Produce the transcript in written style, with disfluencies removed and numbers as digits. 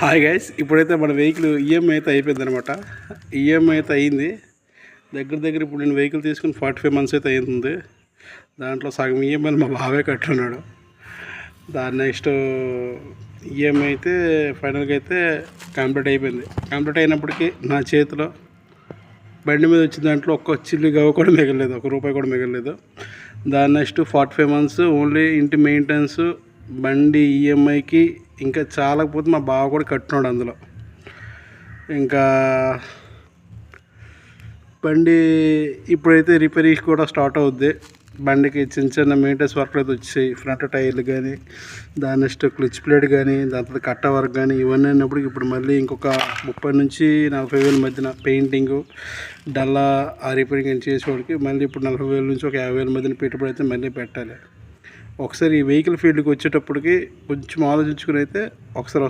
Hi guys, ఇప్పుడైతే మన vehicle EMI అయితే అయిపోయింది అనమాట. ఈఎంఐ అయితే అయింది. దగ్గర ఇప్పుడు నేను వెహికల్ తీసుకుని 45 months అయితే అయింది. దాంట్లో సగం ఈఎంఐలు మా బావే కట్టున్నాడు. దాని నెక్స్ట్ ఈఎంఐ అయితే ఫైనల్గా అయితే కంప్లీట్ అయిపోయింది. కంప్లీట్ అయినప్పటికీ నా చేతిలో బండి మీద వచ్చిన దాంట్లో ఒక్క చిల్లి గవ్వ కూడా మిగలలేదు, ₹1 కూడా మిగలలేదు. దాని నెక్స్ట్ 45 months ఓన్లీ ఇంటి మెయింటెనెన్స్, బండి ఈఎంఐకి ఇంకా చాలకపోతే మా బావ కూడా కట్టున్నాడు అందులో. ఇంకా బండి ఇప్పుడైతే రిపేరింగ్ కూడా స్టార్ట్ అవుద్ది. బండికి చిన్న మెయింటెనెన్స్ వర్క్లు అయితే వచ్చాయి. ఫ్రంట్ టైర్లు కానీ, దాని నెక్స్ట్ క్లచ్ ప్లేట్ కానీ, దాని తర్వాత కట్ట వర్క్ కానీ ఇవన్నీ అయినప్పుడు ఇప్పుడు మళ్ళీ ఇంకొక 30 నుంచి 40 వేల మధ్యన పెయింటింగు, డల్లా ఆ రిపేరింగ్ అని చేసేవాడికి మళ్ళీ ఇప్పుడు 40,000 నుంచి ఒక 50,000 మధ్యన పెట్టుబడి అయితే మళ్ళీ పెట్టాలి. ఒకసారి ఈ వెహికల్ ఫీల్డ్కి వచ్చేటప్పటికి కొంచెం ఆలోచించుకుని అయితే ఒకసారి